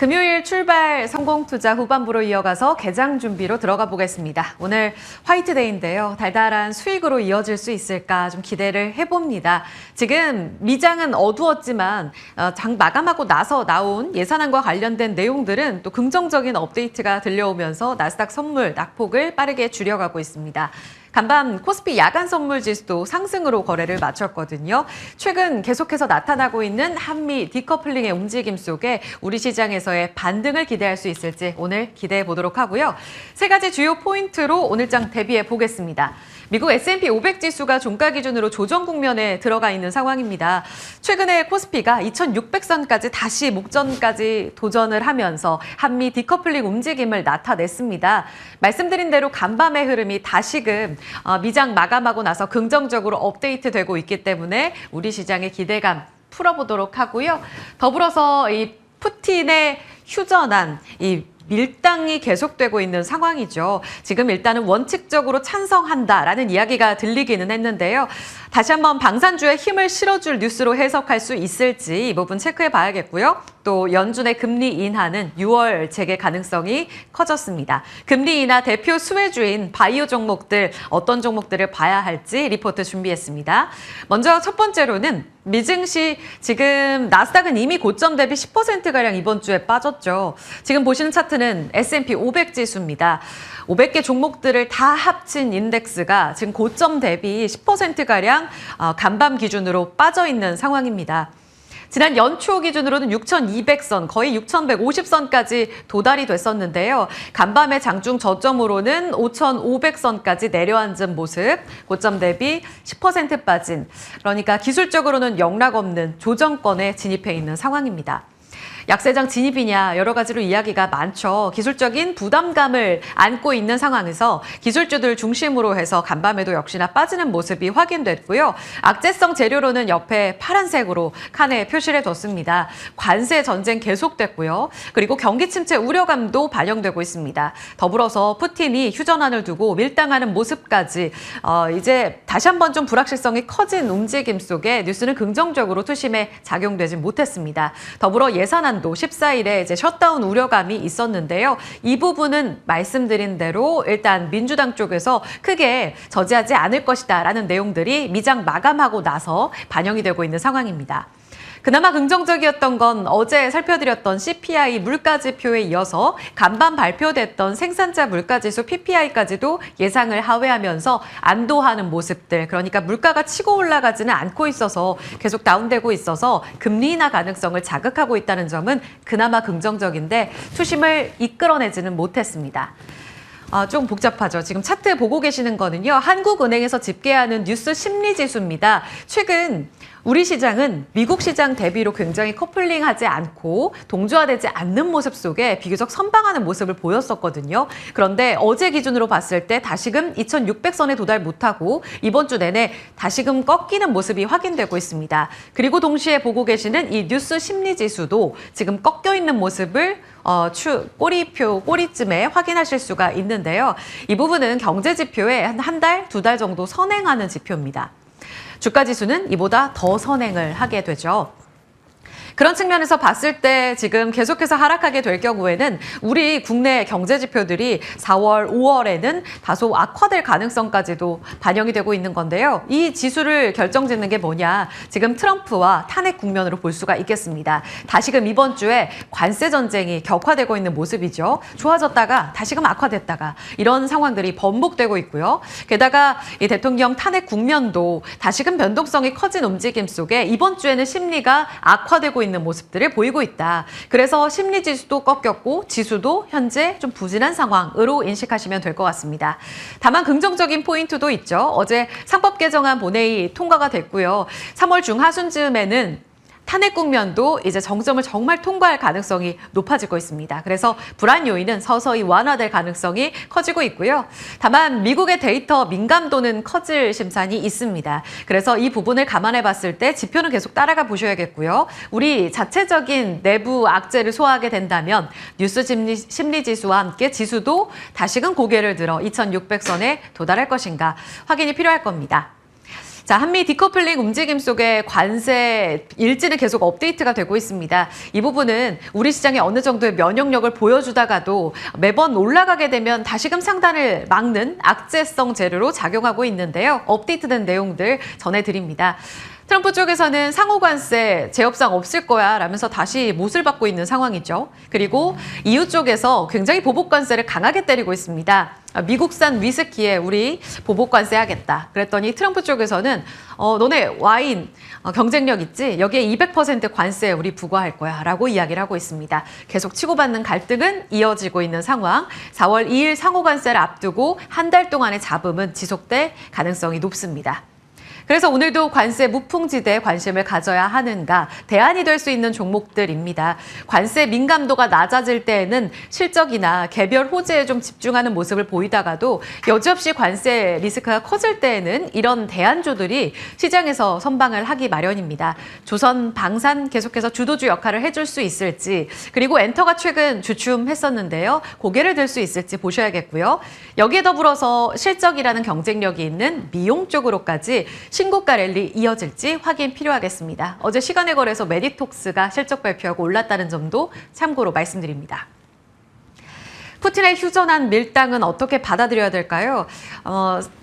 금요일 출발 성공투자 후반부로 이어가서 개장 준비로 들어가 보겠습니다. 오늘 화이트데이인데요. 달달한 수익으로 이어질 수 있을까 좀 기대를 해봅니다. 지금 미장은 어두웠지만 장 마감하고 나서 나온 예산안과 관련된 내용들은 또 긍정적인 업데이트가 들려오면서 나스닥 선물 낙폭을 빠르게 줄여가고 있습니다. 간밤 코스피 야간 선물 지수도 상승으로 거래를 마쳤거든요. 최근 계속해서 나타나고 있는 한미 디커플링의 움직임 속에 우리 시장에서의 반등을 기대할 수 있을지 오늘 기대해 보도록 하고요. 세 가지 주요 포인트로 오늘장 대비해 보겠습니다. 미국 S&P 500 지수가 종가 기준으로 조정 국면에 들어가 있는 상황입니다. 최근에 코스피가 2600선까지 다시 목전까지 도전을 하면서 한미 디커플링 움직임을 나타냈습니다. 말씀드린 대로 간밤의 흐름이 다시금 미장 마감하고 나서 긍정적으로 업데이트되고 있기 때문에 우리 시장의 기대감 풀어보도록 하고요. 더불어서 이 푸틴의 휴전안, 이 밀당이 계속되고 있는 상황이죠. 지금 일단은 원칙적으로 찬성한다라는 이야기가 들리기는 했는데요. 다시 한번 방산주에 힘을 실어줄 뉴스로 해석할 수 있을지 이 부분 체크해 봐야겠고요. 또 연준의 금리 인하는 6월 재개 가능성이 커졌습니다. 금리 인하 대표 수혜주인 바이오 종목들 어떤 종목들을 봐야 할지 리포트 준비했습니다. 먼저 첫 번째로는 미증시 지금 나스닥은 이미 고점 대비 10%가량 이번 주에 빠졌죠. 지금 보시는 차트는 S&P 500 지수입니다. 500개 종목들을 다 합친 인덱스가 지금 고점 대비 10%가량 간밤 기준으로 빠져 있는 상황입니다. 지난 연초 기준으로는 6,200선, 거의 6,150선까지 도달이 됐었는데요. 간밤의 장중 저점으로는 5,500선까지 내려앉은 모습, 고점 대비 10% 빠진, 그러니까 기술적으로는 영락 없는 조정권에 진입해 있는 상황입니다. 약세장 진입이냐 여러 가지로 이야기가 많죠. 기술적인 부담감을 안고 있는 상황에서 기술주들 중심으로 해서 간밤에도 역시나 빠지는 모습이 확인됐고요. 악재성 재료로는 옆에 파란색으로 칸에 표시를 뒀습니다. 관세 전쟁 계속됐고요. 그리고 경기 침체 우려감도 반영되고 있습니다. 더불어서 푸틴이 휴전안을 두고 밀당하는 모습까지 이제 다시 한번 좀 불확실성이 커진 움직임 속에 뉴스는 긍정적으로 투심에 작용되지 못했습니다. 더불어 예산안 도 14일에 이제 셧다운 우려감이 있었는데요. 이 부분은 말씀드린 대로 일단 민주당 쪽에서 크게 저지하지 않을 것이다라는 내용들이 미장 마감하고 나서 반영이 되고 있는 상황입니다. 그나마 긍정적이었던 건 어제 살펴드렸던 CPI 물가지표에 이어서 간밤 발표됐던 생산자 물가지수 PPI까지도 예상을 하회하면서 안도하는 모습들, 그러니까 물가가 치고 올라가지는 않고 있어서 계속 다운되고 있어서 금리 인하 가능성을 자극하고 있다는 점은 그나마 긍정적인데 투심을 이끌어내지는 못했습니다. 좀 복잡하죠. 지금 차트 보고 계시는 거는요. 한국은행에서 집계하는 뉴스 심리지수입니다. 최근 우리 시장은 미국 시장 대비로 굉장히 커플링하지 않고 동조화되지 않는 모습 속에 비교적 선방하는 모습을 보였었거든요. 그런데 어제 기준으로 봤을 때 다시금 2600선에 도달 못하고 이번 주 내내 다시금 꺾이는 모습이 확인되고 있습니다. 그리고 동시에 보고 계시는 이 뉴스 심리지수도 지금 꺾여 있는 모습을 꼬리쯤에 확인하실 수가 있는데요. 이 부분은 경제지표에 한 달, 두 달 정도 선행하는 지표입니다. 주가지수는 이보다 더 선행을 하게 되죠. 그런 측면에서 봤을 때 지금 계속해서 하락하게 될 경우에는 우리 국내 경제 지표들이 4월, 5월에는 다소 악화될 가능성까지도 반영이 되고 있는 건데요. 이 지수를 결정짓는 게 뭐냐. 지금 트럼프와 탄핵 국면으로 볼 수가 있겠습니다. 다시금 이번 주에 관세 전쟁이 격화되고 있는 모습이죠. 좋아졌다가 다시금 악화됐다가 이런 상황들이 번복되고 있고요. 게다가 이 대통령 탄핵 국면도 다시금 변동성이 커진 움직임 속에 이번 주에는 심리가 악화되고 있는 모습들을 보이고 있다. 그래서 심리 지수도 꺾였고 지수도 현재 좀 부진한 상황으로 인식하시면 될 것 같습니다. 다만 긍정적인 포인트도 있죠. 어제 상법 개정안 본회의 통과가 됐고요. 3월 중하순쯤에는 탄핵 국면도 이제 정점을 정말 통과할 가능성이 높아지고 있습니다. 그래서 불안 요인은 서서히 완화될 가능성이 커지고 있고요. 다만 미국의 데이터 민감도는 커질 심산이 있습니다. 그래서 이 부분을 감안해 봤을 때 지표는 계속 따라가 보셔야겠고요. 우리 자체적인 내부 악재를 소화하게 된다면 뉴스 심리 지수와 함께 지수도 다시금 고개를 들어 2600선에 도달할 것인가 확인이 필요할 겁니다. 자, 한미 디커플링 움직임 속에 관세 일지는 계속 업데이트가 되고 있습니다. 이 부분은 우리 시장에 어느 정도의 면역력을 보여주다가도 매번 올라가게 되면 다시금 상단을 막는 악재성 재료로 작용하고 있는데요. 업데이트된 내용들 전해드립니다. 트럼프 쪽에서는 상호 관세 제협상 없을 거야 라면서 다시 못을 받고 있는 상황이죠. 그리고 EU 쪽에서 굉장히 보복 관세를 강하게 때리고 있습니다. 미국산 위스키에 우리 보복 관세 하겠다. 그랬더니 트럼프 쪽에서는 너네 와인 경쟁력 있지? 여기에 200% 관세 우리 부과할 거야 라고 이야기를 하고 있습니다. 계속 치고받는 갈등은 이어지고 있는 상황. 4월 2일 상호 관세를 앞두고 한 달 동안의 잡음은 지속될 가능성이 높습니다. 그래서 오늘도 관세 무풍지대에 관심을 가져야 하는가, 대안이 될 수 있는 종목들입니다. 관세 민감도가 낮아질 때에는 실적이나 개별 호재에 좀 집중하는 모습을 보이다가도 여지없이 관세 리스크가 커질 때에는 이런 대안주들이 시장에서 선방을 하기 마련입니다. 조선 방산 계속해서 주도주 역할을 해줄 수 있을지, 그리고 엔터가 최근 주춤했었는데요. 고개를 들 수 있을지 보셔야겠고요. 여기에 더불어서 실적이라는 경쟁력이 있는 미용 쪽으로까지 신고가 랠리 이어질지 확인 필요하겠습니다. 어제 시간의 거래소 메디톡스가 실적 발표하고 올랐다는 점도 참고로 말씀드립니다. 푸틴의 휴전한 밀당은 어떻게 받아들여야 될까요?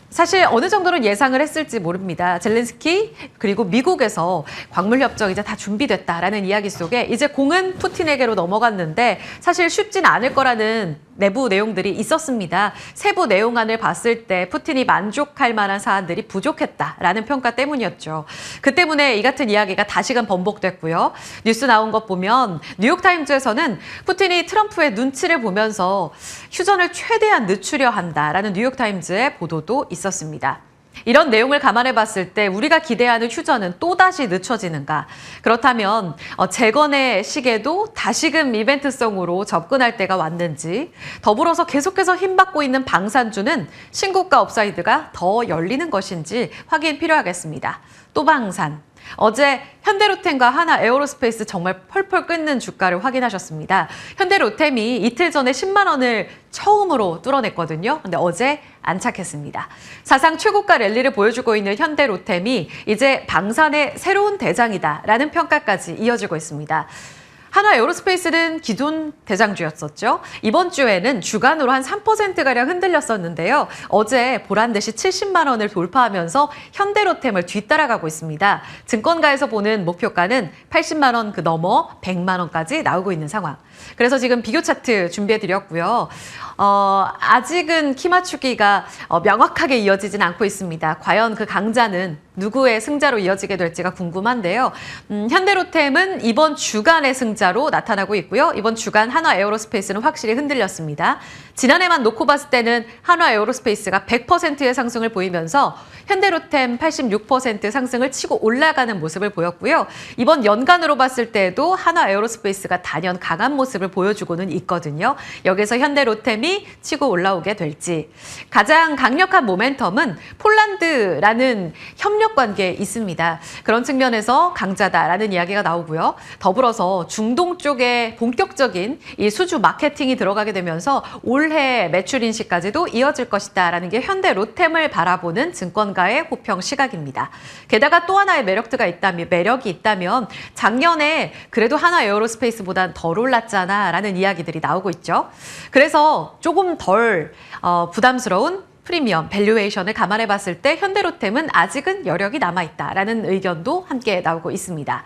사실 어느 정도는 예상을 했을지 모릅니다. 젤렌스키 그리고 미국에서 광물 협정 이제 다 준비됐다라는 이야기 속에 이제 공은 푸틴에게로 넘어갔는데 사실 쉽진 않을 거라는 내부 내용들이 있었습니다. 세부 내용안을 봤을 때 푸틴이 만족할 만한 사안들이 부족했다라는 평가 때문이었죠. 그 때문에 이 같은 이야기가 다시금 번복됐고요. 뉴스 나온 것 보면 뉴욕타임즈에서는 푸틴이 트럼프의 눈치를 보면서 휴전을 최대한 늦추려 한다라는 뉴욕타임즈의 보도도 있었습니다. 이런 내용을 감안해 봤을 때 우리가 기대하는 휴전은 또다시 늦춰지는가? 그렇다면 재건의 시계도 다시금 이벤트성으로 접근할 때가 왔는지, 더불어서 계속해서 힘받고 있는 방산주는 신고가 업사이드가 더 열리는 것인지 확인 필요하겠습니다. 또 방산. 어제 현대로템과 하나에어로스페이스 정말 펄펄 끓는 주가를 확인하셨습니다. 현대로템이 이틀 전에 10만 원을 처음으로 뚫어냈거든요. 근데 어제 안착했습니다. 사상 최고가 랠리를 보여주고 있는 현대로템이 이제 방산의 새로운 대장이다라는 평가까지 이어지고 있습니다. 하나에어로스페이스는 기존 대장주였었죠. 이번 주에는 주간으로 한 3%가량 흔들렸었는데요. 어제 보란듯이 70만 원을 돌파하면서 현대로템을 뒤따라가고 있습니다. 증권가에서 보는 목표가는 80만 원 그 넘어 100만 원까지 나오고 있는 상황. 그래서 지금 비교 차트 준비해드렸고요. 아직은 키 맞추기가 명확하게 이어지진 않고 있습니다. 과연 그 강자는 누구의 승자로 이어지게 될지가 궁금한데요. 현대로템은 이번 주간의 승자로 나타나고 있고요. 이번 주간 하나에어로스페이스는 확실히 흔들렸습니다. 지난해만 놓고 봤을 때는 하나에어로스페이스가 100%의 상승을 보이면서 현대로템 86% 상승을 치고 올라가는 모습을 보였고요. 이번 연간으로 봤을 때도 하나에어로스페이스가 단연 강한 모습을 보여주고는 있거든요. 여기서 현대로템이 치고 올라오게 될지. 가장 강력한 모멘텀은 폴란드라는 협력 관계에 있습니다. 그런 측면에서 강자다라는 이야기가 나오고요. 더불어서 중동 쪽에 본격적인 이 수주 마케팅이 들어가게 되면서 올해 매출 인식까지도 이어질 것이다라는 게 현대로템을 바라보는 증권가의 호평 시각입니다. 게다가 또 하나의 매력이 있다면 작년에 그래도 하나에어로스페이스보단 덜 올랐잖아 라는 이야기들이 나오고 있죠. 그래서 조금 덜 부담스러운 프리미엄, 밸류에이션을 감안해 봤을 때 현대로템은 아직은 여력이 남아있다라는 의견도 함께 나오고 있습니다.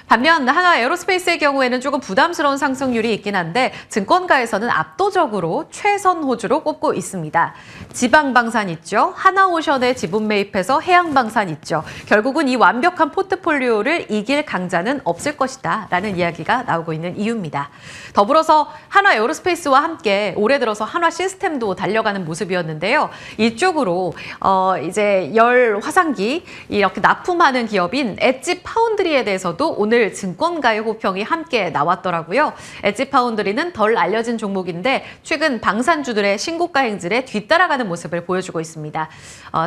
반면 하나에어로스페이스의 경우에는 조금 부담스러운 상승률이 있긴 한데 증권가에서는 압도적으로 최선 호주로 꼽고 있습니다. 지방방산 있죠. 하나오션에 지분 매입해서 해양방산 있죠. 결국은 이 완벽한 포트폴리오를 이길 강자는 없을 것이다 라는 이야기가 나오고 있는 이유입니다. 더불어서 하나에어로스페이스와 함께 올해 들어서 한화시스템도 달려가는 모습이었는데요. 이쪽으로 이제 열 화상기 이렇게 납품하는 기업인 엣지 파운드리에 대해서도 오늘 오늘 증권가의 호평이 함께 나왔더라고요. 엣지파운드리는 덜 알려진 종목인데 최근 방산주들의 신고가 행진에 뒤따라가는 모습을 보여주고 있습니다.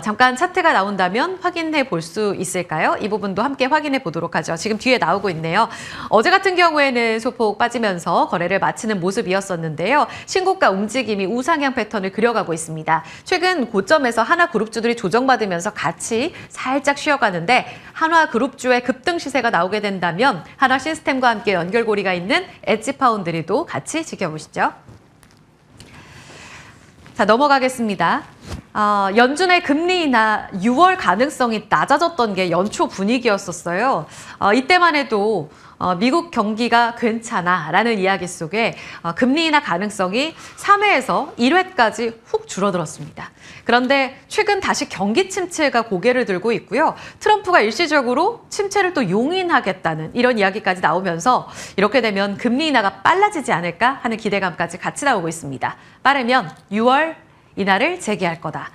잠깐 차트가 나온다면 확인해 볼 수 있을까요? 이 부분도 함께 확인해 보도록 하죠. 지금 뒤에 나오고 있네요. 어제 같은 경우에는 소폭 빠지면서 거래를 마치는 모습이었었는데요. 신고가 움직임이 우상향 패턴을 그려가고 있습니다. 최근 고점에서 하나그룹주들이 조정받으면서 같이 살짝 쉬어가는데 한화그룹주의 급등 시세가 나오게 된다면 한화시스템과 함께 연결고리가 있는 엣지파운드리도 같이 지켜보시죠. 자, 넘어가겠습니다. 연준의 금리 인하 6월 가능성이 낮아졌던 게 연초 분위기였었어요. 이때만 해도 미국 경기가 괜찮아라는 이야기 속에 금리 인하 가능성이 3회에서 1회까지 훅 줄어들었습니다. 그런데 최근 다시 경기 침체가 고개를 들고 있고요. 트럼프가 일시적으로 침체를 또 용인하겠다는 이런 이야기까지 나오면서 이렇게 되면 금리 인하가 빨라지지 않을까 하는 기대감까지 같이 나오고 있습니다. 빠르면 6월 인하를 재개할 거다.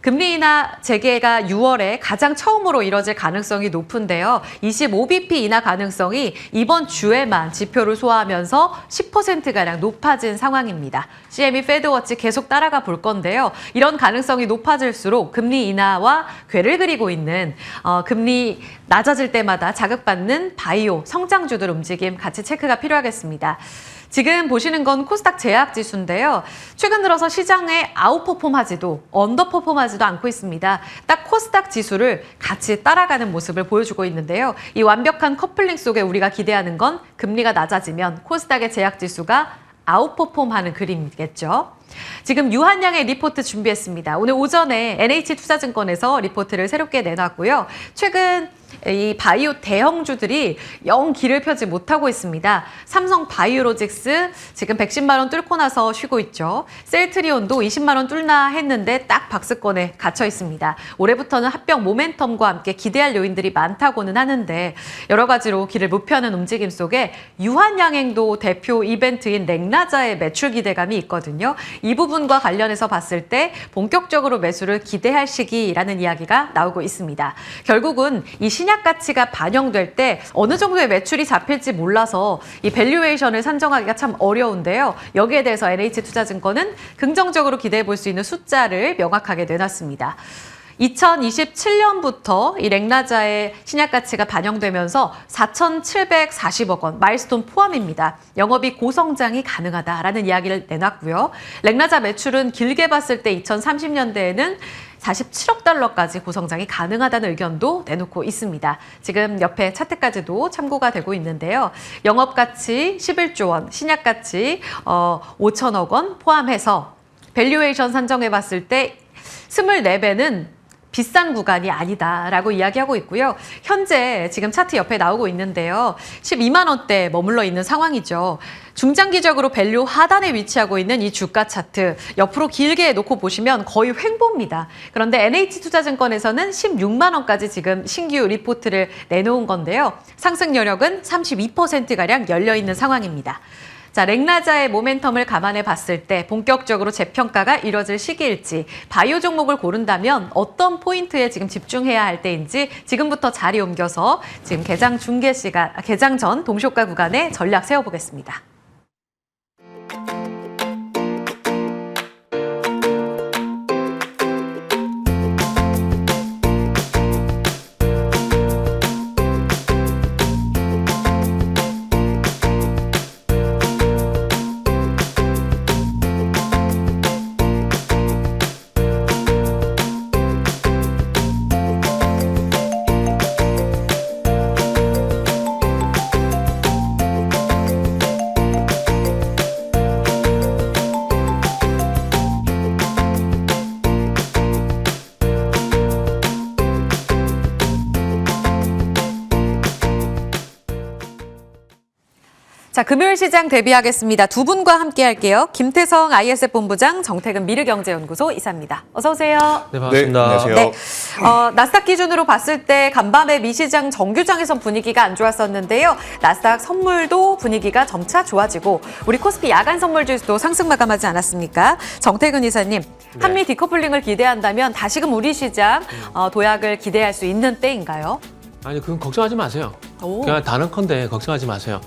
금리 인하 재개가 6월에 가장 처음으로 이뤄질 가능성이 높은데요. 25bp 인하 가능성이 이번 주에만 지표를 소화하면서 10%가량 높아진 상황입니다. CME 패드워치 계속 따라가 볼 건데요. 이런 가능성이 높아질수록 금리 인하와 궤를 그리고 있는 금리 낮아질 때마다 자극받는 바이오, 성장주들 움직임 같이 체크가 필요하겠습니다. 지금 보시는 건 코스닥 제약 지수인데요. 최근 들어서 시장에 아웃퍼폼하지도 언더퍼폼하지도 않고 있습니다. 딱 코스닥 지수를 같이 따라가는 모습을 보여주고 있는데요. 이 완벽한 커플링 속에 우리가 기대하는 건 금리가 낮아지면 코스닥의 제약 지수가 아웃퍼폼하는 그림이겠죠. 지금 유한양의 리포트 준비했습니다. 오늘 오전에 NH투자증권에서 리포트를 새롭게 내놨고요. 최근 이 바이오 대형주들이 영 길을 펴지 못하고 있습니다. 삼성 바이오로직스 지금 110만 원 뚫고 나서 쉬고 있죠. 셀트리온도 20만 원 뚫나 했는데 딱 박스권에 갇혀 있습니다. 올해부터는 합병 모멘텀과 함께 기대할 요인들이 많다고는 하는데 여러 가지로 길을 못 펴는 움직임 속에 유한양행도 대표 이벤트인 렉나자의 매출 기대감이 있거든요. 이 부분과 관련해서 봤을 때 본격적으로 매수를 기대할 시기라는 이야기가 나오고 있습니다. 결국은 이 신약 가치가 반영될 때 어느 정도의 매출이 잡힐지 몰라서 이 밸류에이션을 산정하기가 참 어려운데요. 여기에 대해서 NH투자증권은 긍정적으로 기대해 볼 수 있는 숫자를 명확하게 내놨습니다. 2027년부터 이 렉나자의 신약 가치가 반영되면서 4,740억 원 마일스톤 포함입니다. 영업이 고성장이 가능하다라는 이야기를 내놨고요. 렉나자 매출은 길게 봤을 때 2030년대에는 47억 달러까지 고성장이 가능하다는 의견도 내놓고 있습니다. 지금 옆에 차트까지도 참고가 되고 있는데요. 영업가치 11조 원, 신약가치 5천억 원 포함해서 밸류에이션 산정해봤을 때 24배는 비싼 구간이 아니다라고 이야기하고 있고요. 현재 지금 차트 옆에 나오고 있는데요. 12만 원대 머물러 있는 상황이죠. 중장기적으로 밸류 하단에 위치하고 있는 이 주가 차트 옆으로 길게 놓고 보시면 거의 횡보입니다. 그런데 NH투자증권에서는 16만 원까지 지금 신규 리포트를 내놓은 건데요. 상승 여력은 32%가량 열려 있는 상황입니다. 자, 렉나자의 모멘텀을 감안해 봤을 때 본격적으로 재평가가 이뤄질 시기일지 바이오 종목을 고른다면 어떤 포인트에 지금 집중해야 할 때인지 지금부터 자리 옮겨서 지금 개장 전 동시효과 구간에 전략 세워보겠습니다. 자, 금요일 시장 대비하겠습니다. 두 분과 함께 할게요. 김태성 ISF 본부장, 정태근 미르경제연구소 이사입니다. 어서 오세요. 네, 반갑습니다. 네, 안녕하세요. 네, 나스닥 기준으로 봤을 때 간밤에 미시장 정규장에선 분위기가 안 좋았었는데요. 나스닥 선물도 분위기가 점차 좋아지고 우리 코스피 야간 선물 지수도 상승 마감하지 않았습니까? 정태근 이사님, 한미 디커플링을 기대한다면 다시금 우리 시장 도약을 기대할 수 있는 때인가요? 아니, 그건 걱정하지 마세요. 그냥 단언컨대 걱정하지 마세요.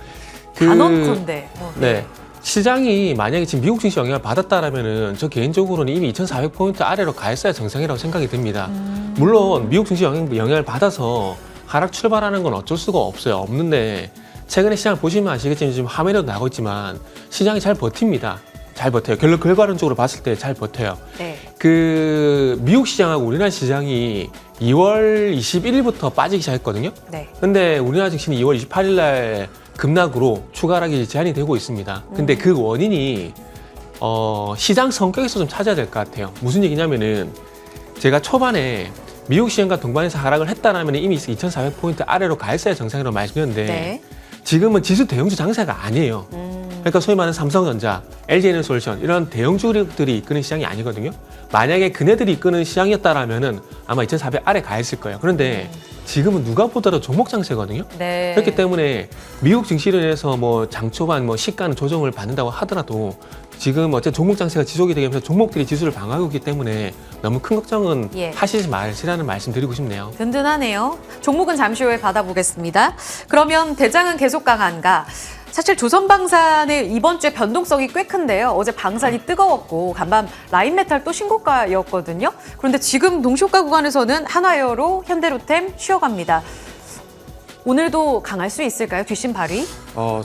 단언컨대. 네. 시장이 만약에 지금 미국 증시 영향을 받았다라면은 저 개인적으로는 이미 2,400포인트 아래로 가 있어야 정상이라고 생각이 듭니다. 물론 미국 증시 영향을 받아서 하락 출발하는 건 어쩔 수가 없어요. 없는데 최근에 시장을 보시면 아시겠지만 지금 화면에도 나오고 있지만 시장이 잘 버팁니다. 잘 버텨요. 결과론적으로 봤을 때 잘 버텨요. 네. 미국 시장하고 우리나라 시장이 2월 21일부터 빠지기 시작했거든요. 네. 근데 우리나라 증시는 2월 28일 날 급락으로 추가 하락이 제한이 되고 있습니다. 근데 그 원인이 시장 성격에서 좀 찾아야 될 것 같아요. 무슨 얘기냐면은 제가 초반에 미국 시장과 동반해서 하락을 했다라면 이미 2,400포인트 아래로 가 있어야 정상이라고 말씀드렸는데 네. 지금은 지수 대형주 장세가 아니에요. 그러니까 소위 말하는 삼성전자, LG에너솔루션 이런 대형주들이 이끄는 시장이 아니거든요. 만약에 그네들이 이끄는 시장이었다라면은 아마 2,400 아래 가 있을 거예요. 그런데 지금은 누가 보더라도 종목 장세거든요. 네. 그렇기 때문에 미국 증시로 인해서 뭐 장초반 뭐 시가는 조정을 받는다고 하더라도 지금 어쨌든 종목 장세가 지속이 되면서 종목들이 지수를 방어하고 있기 때문에 너무 큰 걱정은 하시지 마시라는 말씀 드리고 싶네요. 든든하네요. 종목은 잠시 후에 받아보겠습니다. 그러면 대장은 계속 강한가? 사실 조선방산의 이번 주에 변동성이 꽤 큰데요. 어제 방산이 뜨거웠고 간밤 라인메탈 또 신고가였거든요. 그런데 지금 동시효과 구간에서는 한화에어로 현대로템 쉬어갑니다. 오늘도 강할 수 있을까요? 뒷심 발휘?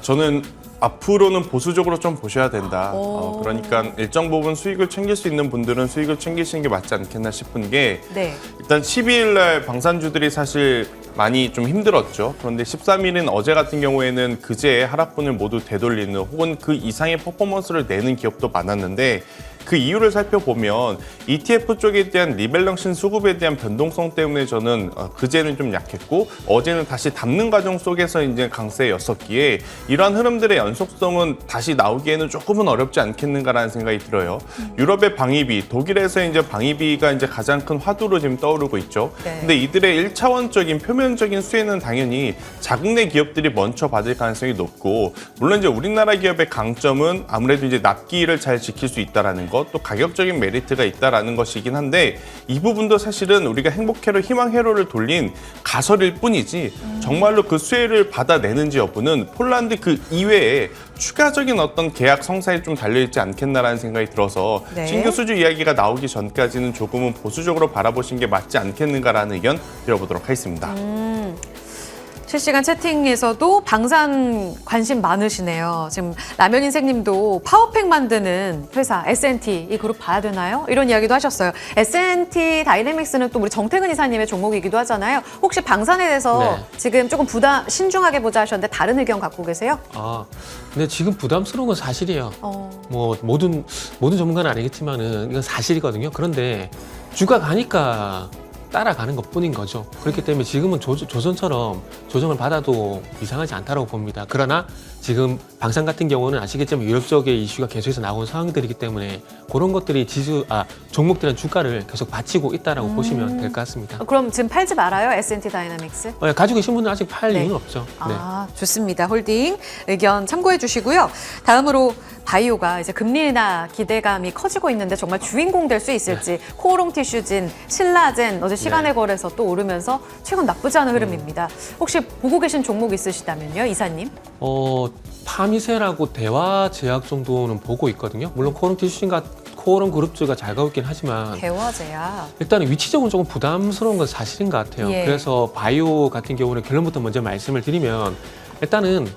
저는 앞으로는 보수적으로 좀 보셔야 된다. 그러니까 일정 부분 수익을 챙길 수 있는 분들은 수익을 챙기시는 게 맞지 않겠나 싶은 게 네. 일단 12일 날 방산주들이 사실 많이 좀 힘들었죠. 그런데 13일은 어제 같은 경우에는 그제의 하락분을 모두 되돌리는 혹은 그 이상의 퍼포먼스를 내는 기업도 많았는데 그 이유를 살펴보면 ETF 쪽에 대한 리밸런싱 수급에 대한 변동성 때문에 저는 그제는 좀 약했고 어제는 다시 담는 과정 속에서 이제 강세였었기에 이러한 흐름들의 연속성은 다시 나오기에는 조금은 어렵지 않겠는가라는 생각이 들어요. 유럽의 방위비, 독일에서 이제 방위비가 이제 가장 큰 화두로 지금 떠오르고 있죠. 네. 근데 이들의 1차원적인 표면적인 수혜는 당연히 자국 내 기업들이 먼저 받을 가능성이 높고 물론 이제 우리나라 기업의 강점은 아무래도 이제 납기를 잘 지킬 수 있다라는 것, 또 가격적인 메리트가 있다라는 것이긴 한데 이 부분도 사실은 우리가 행복회로 희망회로를 돌린 가설일 뿐이지 정말로 그 수혜를 받아내는지 여부는 폴란드 그 이외에 추가적인 어떤 계약 성사에 좀 달려있지 않겠나라는 생각이 들어서 네. 신규 수주 이야기가 나오기 전까지는 조금은 보수적으로 바라보신 게 맞지 않겠는가라는 의견 드려보도록 하겠습니다. 실시간 채팅에서도 방산 관심 많으시네요. 지금 라면 인생님도 파워팩 만드는 회사 S&T 이 그룹 봐야 되나요? 이런 이야기도 하셨어요. S&T 다이내믹스는 또 우리 정태근 이사님의 종목이기도 하잖아요. 혹시 방산에 대해서 지금 조금 신중하게 보자 하셨는데 다른 의견 갖고 계세요? 근데 지금 부담스러운 건 사실이에요. 뭐 모든 전문가는 아니겠지만은 이건 사실이거든요. 그런데 주가 가니까 따라가는 것뿐인 거죠. 그렇기 때문에 지금은 조선처럼 조정을 받아도 이상하지 않다고 봅니다. 그러나 지금 방산 같은 경우는 아시겠지만 유럽 쪽의 이슈가 계속해서 나오는 상황들이기 때문에 그런 것들이 종목들의 주가를 계속 받치고 있다라고 보시면 될 것 같습니다. 그럼 지금 팔지 말아요, S&T 다이내믹스? 가지고 계신 분은 아직 팔 이유는 없죠. 네. 좋습니다. 홀딩 의견 참고해 주시고요. 다음으로 바이오가 이제 금리 인하 기대감이 커지고 있는데 정말 주인공 될 수 있을지 코오롱 티슈진, 신라젠 어제 시간의 거래서 또 오르면서 최근 나쁘지 않은 흐름입니다. 혹시 보고 계신 종목 있으시다면요, 이사님? 파미셀하고 대화제약 정도는 보고 있거든요. 물론 코오롱 티슈진과 코오롱 그룹주가 잘 가고 있긴 하지만 대화제약. 일단은 위치적으로 조금 부담스러운 건 사실인 것 같아요. 그래서 바이오 같은 경우는 결론부터 먼저 말씀을 드리면 일단은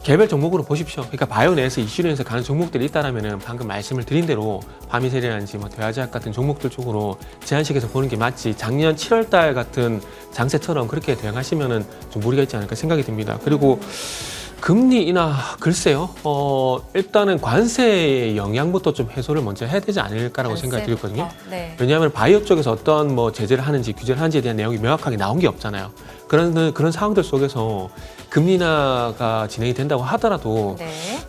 개별 종목으로 보십시오. 그러니까 바이오 내에서 이슈로 해서 가는 종목들이 있다라면은 방금 말씀을 드린 대로 파미셀이라든지 뭐 대화제약 같은 종목들 쪽으로 제한식에서 보는 게 맞지. 작년 7월달 같은 장세처럼 그렇게 대응하시면은 좀 무리가 있지 않을까 생각이 듭니다. 그리고 금리 인하 글쎄요. 일단은 관세의 영향부터 좀 해소를 먼저 해야 되지 않을까라고 생각이 들거든요. 왜냐하면 바이오 쪽에서 어떤 뭐 제재를 하는지 규제를 하는지에 대한 내용이 명확하게 나온 게 없잖아요. 그런 상황들 속에서 금리 인하가 진행이 된다고 하더라도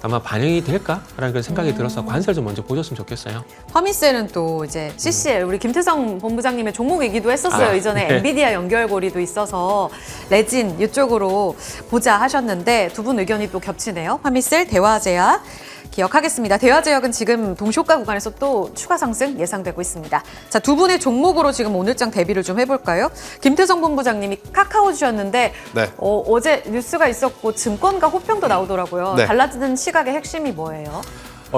아마 반영이 될까라는 그런 생각이 들어서 관세를 좀 먼저 보셨으면 좋겠어요. 파미셀은 또 이제 CCL 우리 김태성 본부장님의 종목이기도 했었어요. 이전에 엔비디아 연결고리도 있어서 레진 이쪽으로 보자 하셨는데 두 분 의견이 또 겹치네요. 파미셀, 대화제약. 기억하겠습니다. 대화제약은 지금 동시호가 구간에서 또 추가 상승 예상되고 있습니다. 자, 두 분의 종목으로 지금 오늘장 대비를 좀 해볼까요? 김태성 본부장님이 카카오 주셨는데 네. 어제 뉴스가 있었고 증권가 호평도 나오더라고요. 네. 달라지는 시각의 핵심이 뭐예요?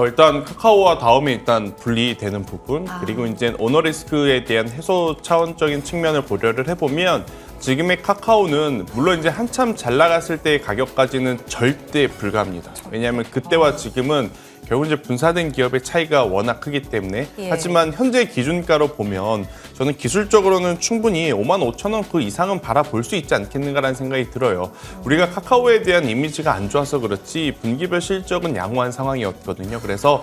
일단 카카오와 다음에 일단 분리되는 부분, 그리고 이제 오너 리스크에 대한 해소 차원적인 측면을 고려를 해보면 지금의 카카오는 물론 이제 한참 잘 나갔을 때의 가격까지는 절대 불가합니다. 왜냐하면 그때와 지금은 결국 이제 분사된 기업의 차이가 워낙 크기 때문에 예. 하지만 현재 기준가로 보면 저는 기술적으로는 충분히 55,000원 그 이상은 바라볼 수 있지 않겠는가라는 생각이 들어요. 우리가 카카오에 대한 이미지가 안 좋아서 그렇지 분기별 실적은 양호한 상황이었거든요. 그래서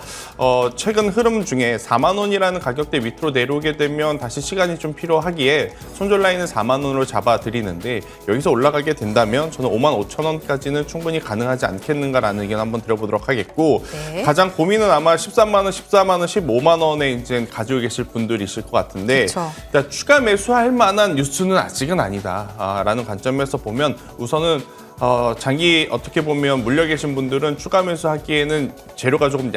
최근 흐름 중에 4만 원이라는 가격대 밑으로 내려오게 되면 다시 시간이 좀 필요하기에 손절 라인은 4만 원으로 잡아드리는데 여기서 올라가게 된다면 저는 55,000원까지는 충분히 가능하지 않겠는가라는 의견 한번 드려보도록 하겠고 네. 가장 고민은 아마 13만 원, 14만 원, 15만 원에 이제 가지고 계실 분들이실 것 같은데 그쵸. 일단 추가 매수할 만한 뉴스는 아직은 아니다라는 관점에서 보면 우선은 장기 어떻게 보면 물려 계신 분들은 추가 매수하기에는 재료가 조금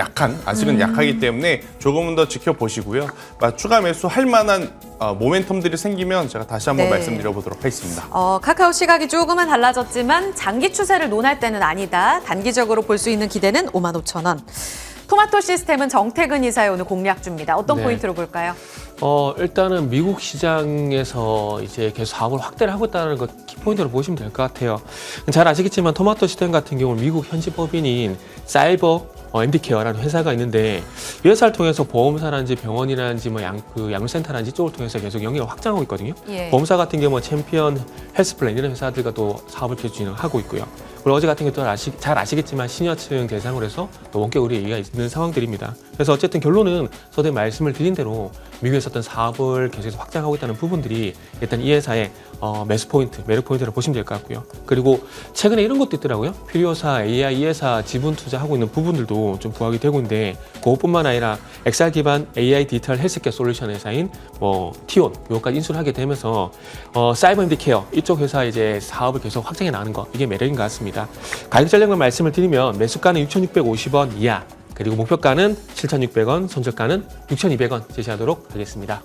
아직은 약하기 때문에 조금은 더 지켜보시고요. 추가 매수할 만한 모멘텀들이 생기면 제가 다시 한번 네. 말씀드려보도록 하겠습니다. 카카오 시각이 조금은 달라졌지만 장기 추세를 논할 때는 아니다. 단기적으로 볼 수 있는 기대는 55,000원. 토마토 시스템은 정태근 이사의 오늘 공략주입니다. 어떤 네. 포인트로 볼까요? 일단은 미국 시장에서 이제 계속 사업을 확대를 하고 있다는 것 키포인트로 보시면 될 것 같아요. 잘 아시겠지만 토마토 시스템 같은 경우는 미국 현지 법인인 사이버 MD케어라는 회사가 있는데 이 회사를 통해서 보험사라든지 병원이라든지 양육센터라든지 쪽을 통해서 계속 영역을 확장하고 있거든요. 예. 보험사 같은 경우는 챔피언 헬스플랜 이런 회사들과 또 사업을 계속 진행하고 있고요. 그리고 어제 같은 경우도 잘 아시겠지만 시니어층 대상으로 해서 또 원격 의뢰가 있는 상황들입니다. 그래서 어쨌든 결론은 저도 말씀을 드린 대로 미국에서 어떤 사업을 계속해서 확장하고 있다는 부분들이 일단 이 회사의 매수 포인트, 매력 포인트로 보시면 될 것 같고요. 그리고 최근에 이런 것도 있더라고요. 필요사, AI 이 회사 지분 투자하고 있는 부분들도 좀 부각이 되고 있는데 그것뿐만 아니라 XR 기반 AI 디지털 헬스케어 솔루션 회사인 티온 요까지 인수를 하게 되면서 사이버 MD 케어 이쪽 회사 이제 사업을 계속 확장해 나가는 거 이게 매력인 것 같습니다. 가격 전략만 말씀을 드리면 매수가는 6,650원 이하 그리고 목표가는 7,600원, 손절가는 6,200원 제시하도록 하겠습니다.